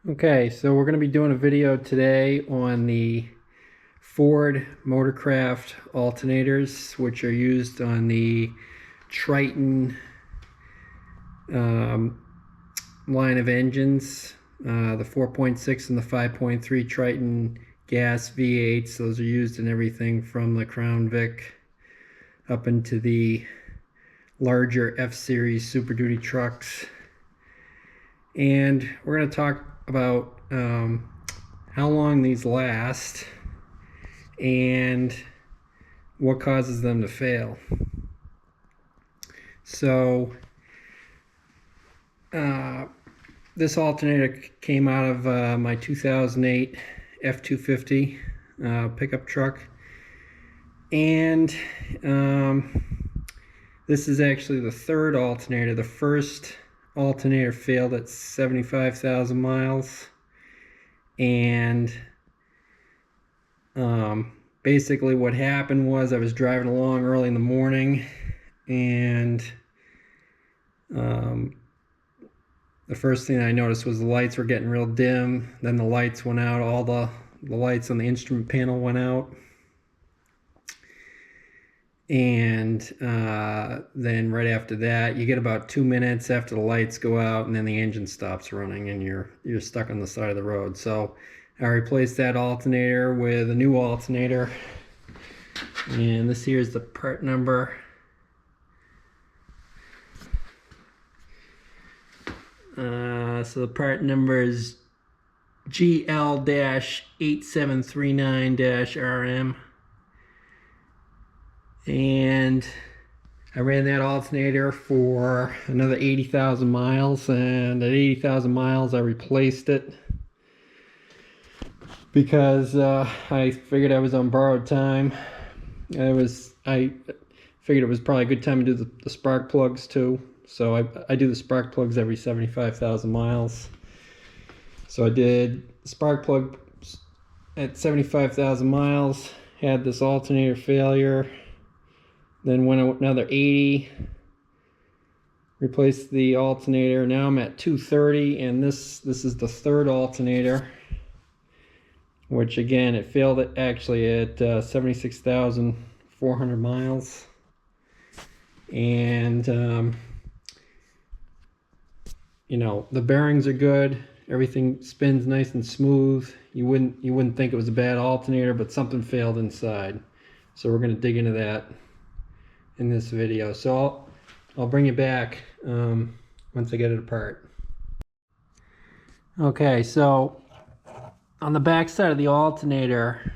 Okay, so we're going to be doing a video today on the Ford Motorcraft alternators, which are used on the Triton line of engines, the 4.6 and the 5.3 Triton gas V8s. Those are used in everything from the Crown Vic up into the larger F-Series Super Duty trucks. And we're going to talk about how long these last and what causes them to fail. So this alternator came out of my 2008 F-250 pickup truck, and this is actually the third alternator. The first alternator failed at 75,000 miles, and basically what happened was I was driving along early in the morning, and the first thing I noticed was the lights were getting real dim. Then the lights went out, all the lights on the instrument panel went out, and then right after that you get about 2 minutes after the lights go out, and then the engine stops running and you're stuck on the side of the road. So I replaced that alternator with a new alternator, and this here is the part number. So the part number is GL-8739-RM. And I ran that alternator for another 80,000 miles, and at 80,000 miles I replaced it because I figured I was on borrowed time. I figured it was probably a good time to do the spark plugs too. So I do the spark plugs every 75,000 miles. So I did spark plug at 75,000 miles, had this alternator failure, then went another 80, replaced the alternator. Now I'm at 230, and this is the third alternator, which again, it failed actually at 76,400 miles. And you know, the bearings are good, everything spins nice and smooth. You wouldn't think it was a bad alternator, but something failed inside. So we're going to dig into that in this video. So I'll bring you back once I get it apart. Okay, so on the back side of the alternator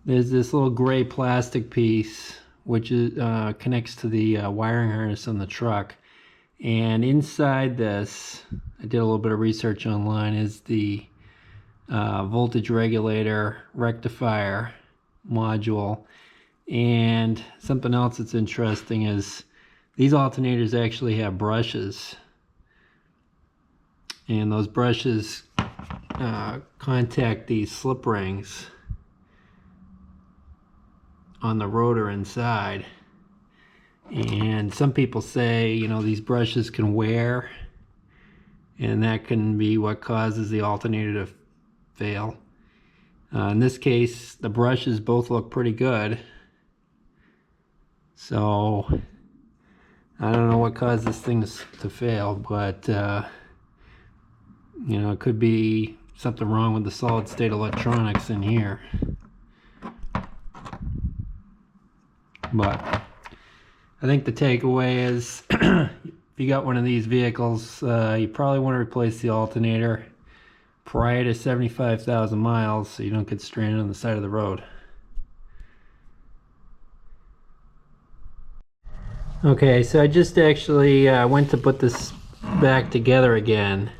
there's this little gray plastic piece which is connects to the wiring harness on the truck. And inside this, I did a little bit of research online, is the voltage regulator rectifier module. And something else that's interesting is these alternators actually have brushes, and those brushes contact these slip rings on the rotor inside. And some people say, you know, these brushes can wear, and that can be what causes the alternator to fail. In this case, the brushes both look pretty good. So I don't know what caused this thing to fail, but you know, it could be something wrong with the solid state electronics in here. But I think the takeaway is if you got one of these vehicles, you probably want to replace the alternator prior to 75,000 miles so you don't get stranded on the side of the road. Okay, so I just actually went to put this back together again,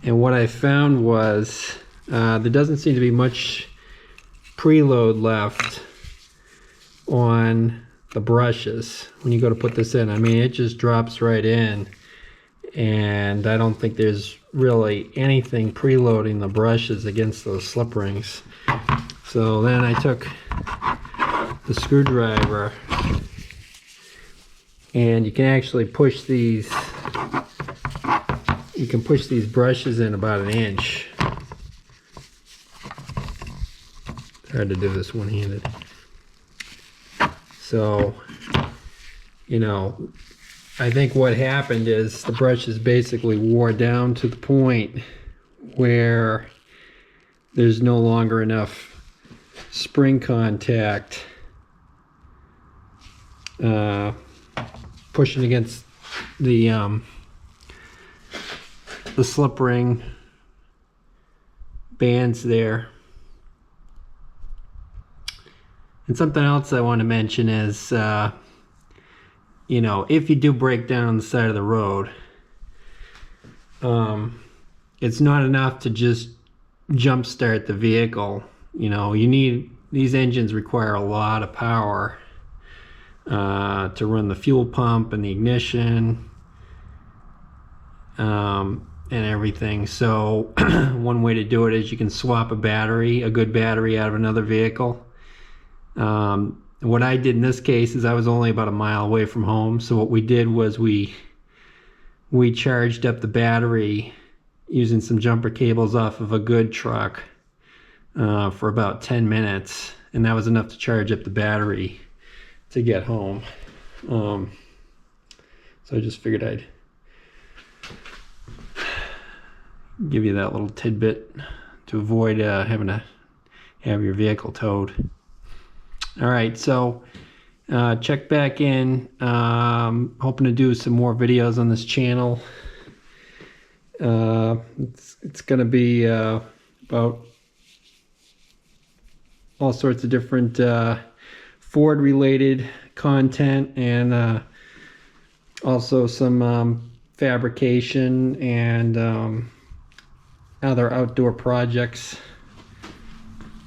and what I found was there doesn't seem to be much preload left on the brushes when you go to put this in. I mean, it just drops right in, and I don't think there's really anything preloading the brushes against those slip rings. So then I took the screwdriver, and you can actually push these you can push these brushes in about 1 inch. It's hard to do this one-handed. So, you know, I think what happened is the brushes basically wore down to the point where there's no longer enough spring contact pushing against the slip ring bands there. And something else I want to mention is, you know, if you do break down on the side of the road, it's not enough to just jump start the vehicle. You know, these engines require a lot of power to run the fuel pump and the ignition and everything. So one way to do it is you can swap a good battery out of another vehicle. What I did in this case is I was only about 1 mile away from home, so what we did was we charged up the battery using some jumper cables off of a good truck for about 10 minutes, and that was enough to charge up the battery to get home. So I just figured I'd give you that little tidbit to avoid having to have your vehicle towed. All right, so check back in. Hoping to do some more videos on this channel. It's going to be about all sorts of different Ford related content, and also some fabrication and other outdoor projects.